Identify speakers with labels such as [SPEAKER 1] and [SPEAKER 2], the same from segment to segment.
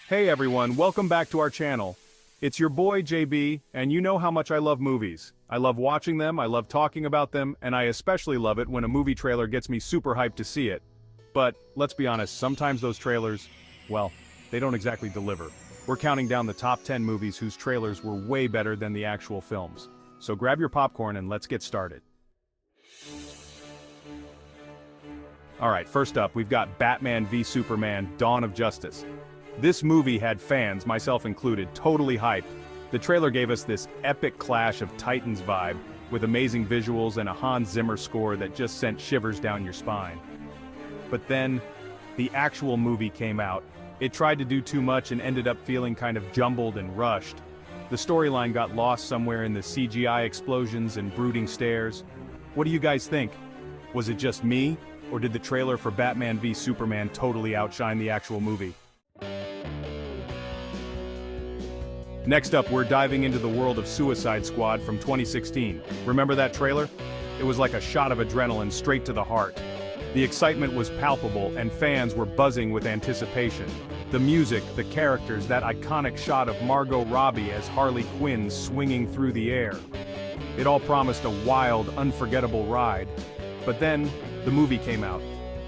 [SPEAKER 1] Hey everyone, welcome back to our channel. It's your boy JB, and you know how much I love movies. I love watching them, I love talking about them, and I especially love it when a movie trailer gets me super hyped to see it. But, let's be honest, sometimes those trailers, well, they don't exactly deliver. We're counting down the top 10 movies whose trailers were way better than the actual films. So grab your popcorn and let's get started. Alright, first up, we've got Batman v Superman: Dawn of Justice. This movie had fans, myself included, totally hyped. The trailer gave us this epic Clash of Titans vibe, with amazing visuals and a Hans Zimmer score that just sent shivers down your spine. But then, the actual movie came out. It tried to do too much and ended up feeling kind of jumbled and rushed. The storyline got lost somewhere in the CGI explosions and brooding stares. What do you guys think? Was it just me, or did the trailer for Batman v Superman totally outshine the actual movie? Next up, we're diving into the world of Suicide Squad from 2016. Remember that trailer? It was like a shot of adrenaline straight to the heart. The excitement was palpable and fans were buzzing with anticipation. The music, the characters, that iconic shot of Margot Robbie as Harley Quinn swinging through the air. It all promised a wild, unforgettable ride. But then, the movie came out.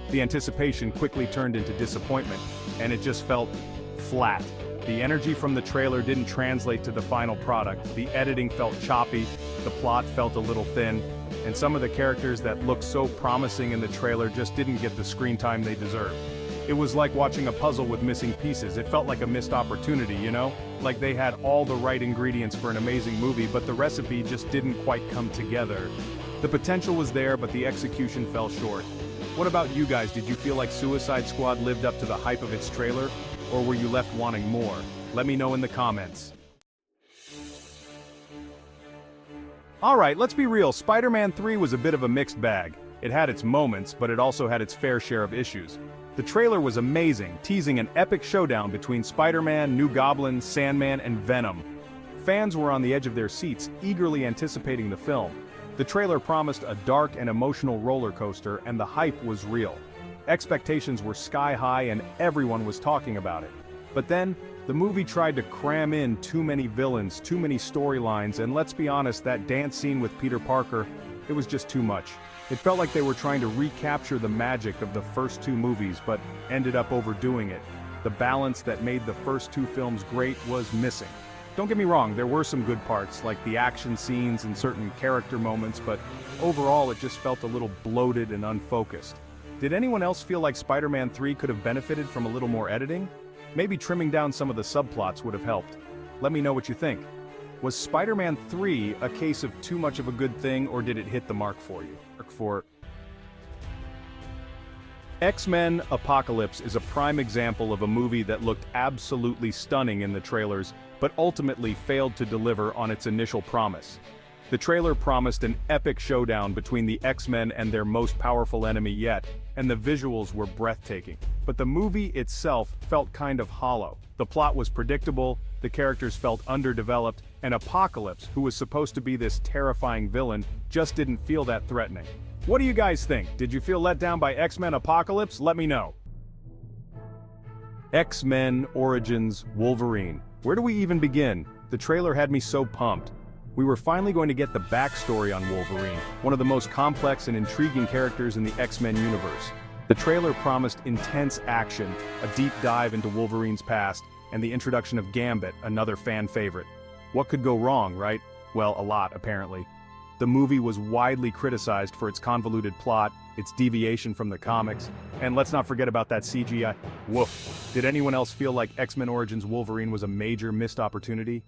[SPEAKER 1] The anticipation quickly turned into disappointment, and it just felt flat. The energy from the trailer didn't translate to the final product. The editing felt choppy, the plot felt a little thin, and some of the characters that looked so promising in the trailer just didn't get the screen time they deserved. It was like watching a puzzle with missing pieces. It felt like a missed opportunity, you know? Like they had all the right ingredients for an amazing movie, but the recipe just didn't quite come together. The potential was there, but the execution fell short. What about you guys? Did you feel like Suicide Squad lived up to the hype of its trailer? Or were you left wanting more? Let me know in the comments. Alright, let's be real, Spider-Man 3 was a bit of a mixed bag. It had its moments, but it also had its fair share of issues. The trailer was amazing, teasing an epic showdown between Spider-Man, New Goblin, Sandman, and Venom. Fans were on the edge of their seats, eagerly anticipating the film. The trailer promised a dark and emotional roller coaster, and the hype was real. Expectations were sky high and everyone was talking about it. But then, the movie tried to cram in too many villains, too many storylines, and let's be honest, that dance scene with Peter Parker, it was just too much. It felt like they were trying to recapture the magic of the first two movies, but ended up overdoing it. The balance that made the first two films great was missing. Don't get me wrong, there were some good parts, like the action scenes and certain character moments, but overall it just felt a little bloated and unfocused. Did anyone else feel like Spider-Man 3 could have benefited from a little more editing? Maybe trimming down some of the subplots would have helped. Let me know what you think. Was Spider-Man 3 a case of too much of a good thing, or did it hit the mark for you? X-Men Apocalypse is a prime example of a movie that looked absolutely stunning in the trailers, but ultimately failed to deliver on its initial promise. The trailer promised an epic showdown between the X-Men and their most powerful enemy yet, and the visuals were breathtaking. But the movie itself felt kind of hollow. The plot was predictable, the characters felt underdeveloped, and Apocalypse, who was supposed to be this terrifying villain, just didn't feel that threatening. What do you guys think? Did you feel let down by X-Men Apocalypse? Let me know. X-Men Origins Wolverine. Where do we even begin? The trailer had me so pumped. We were finally going to get the backstory on Wolverine, one of the most complex and intriguing characters in the X-Men universe. The trailer promised intense action, a deep dive into Wolverine's past, and the introduction of Gambit, another fan favorite. What could go wrong, right? Well, a lot, apparently. The movie was widely criticized for its convoluted plot, its deviation from the comics, and let's not forget about that CGI. Woof. Did anyone else feel like X-Men Origins Wolverine was a major missed opportunity?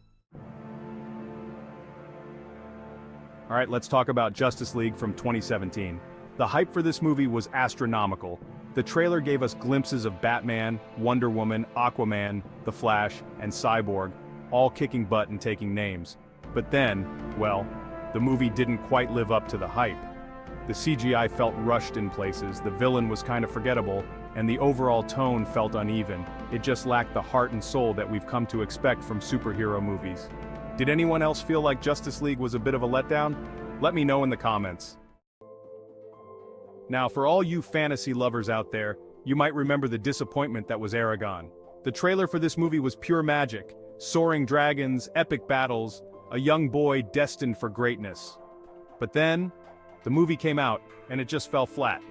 [SPEAKER 1] Alright, let's talk about Justice League from 2017. The hype for this movie was astronomical. The trailer gave us glimpses of Batman, Wonder Woman, Aquaman, The Flash, and Cyborg, all kicking butt and taking names. But then, well, the movie didn't quite live up to the hype. The CGI felt rushed in places, the villain was kind of forgettable, and the overall tone felt uneven. It just lacked the heart and soul that we've come to expect from superhero movies. Did anyone else feel like Justice League was a bit of a letdown? Let me know in the comments. Now, for all you fantasy lovers out there, you might remember the disappointment that was Aragon. The trailer for this movie was pure magic. Soaring dragons, epic battles, a young boy destined for greatness. But then, the movie came out, and it just fell flat.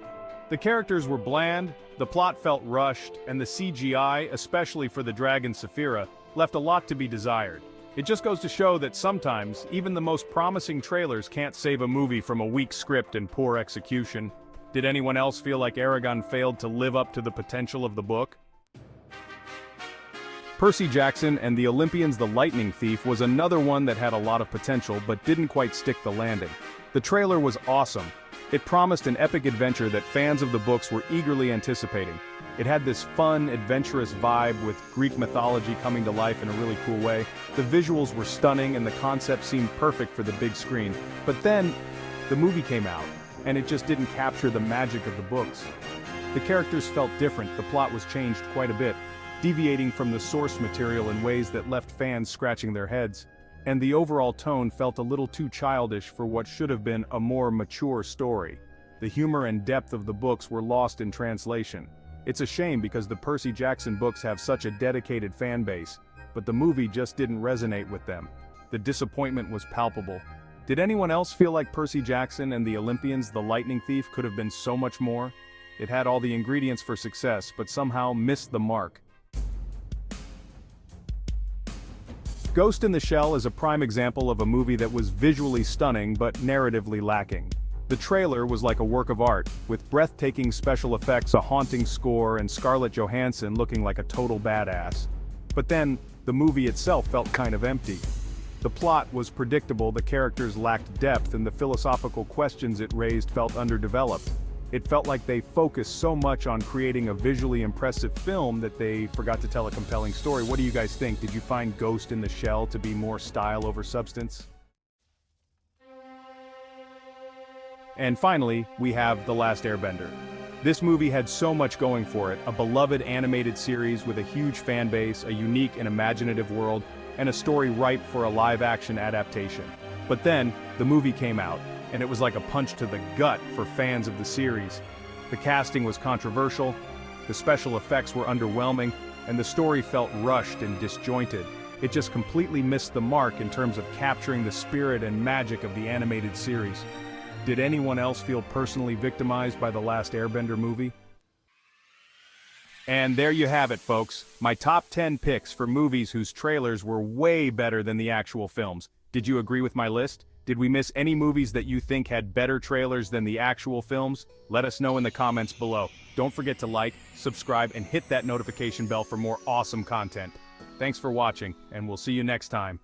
[SPEAKER 1] The characters were bland, the plot felt rushed, and the CGI, especially for the dragon Saphira, left a lot to be desired. It just goes to show that sometimes, even the most promising trailers can't save a movie from a weak script and poor execution. Did anyone else feel like Aragon failed to live up to the potential of the book? Percy Jackson and the Olympians the Lightning Thief was another one that had a lot of potential but didn't quite stick the landing. The trailer was awesome. It promised an epic adventure that fans of the books were eagerly anticipating. It had this fun, adventurous vibe with Greek mythology coming to life in a really cool way. The visuals were stunning and the concept seemed perfect for the big screen. But then, the movie came out, and it just didn't capture the magic of the books. The characters felt different, the plot was changed quite a bit, deviating from the source material in ways that left fans scratching their heads. And the overall tone felt a little too childish for what should have been a more mature story. The humor and depth of the books were lost in translation. It's a shame because the Percy Jackson books have such a dedicated fan base, but the movie just didn't resonate with them. The disappointment was palpable. Did anyone else feel like Percy Jackson and the Olympians the Lightning Thief could have been so much more? It had all the ingredients for success, but somehow missed the mark. Ghost in the Shell is a prime example of a movie that was visually stunning but narratively lacking. The trailer was like a work of art, with breathtaking special effects, a haunting score, and Scarlett Johansson looking like a total badass. But then, the movie itself felt kind of empty. The plot was predictable, the characters lacked depth, and the philosophical questions it raised felt underdeveloped. It felt like they focused so much on creating a visually impressive film that they forgot to tell a compelling story. What do you guys think? Did you find Ghost in the Shell to be more style over substance? And finally, we have The Last Airbender. This movie had so much going for it, a beloved animated series with a huge fan base, a unique and imaginative world, and a story ripe for a live-action adaptation. But then, the movie came out, and it was like a punch to the gut for fans of the series. The casting was controversial, the special effects were underwhelming, and the story felt rushed and disjointed. It just completely missed the mark in terms of capturing the spirit and magic of the animated series. Did anyone else feel personally victimized by The Last Airbender movie? And there you have it, folks. My top 10 picks for movies whose trailers were way better than the actual films. Did you agree with my list? Did we miss any movies that you think had better trailers than the actual films? Let us know in the comments below. Don't forget to like, subscribe, and hit that notification bell for more awesome content. Thanks for watching, and we'll see you next time.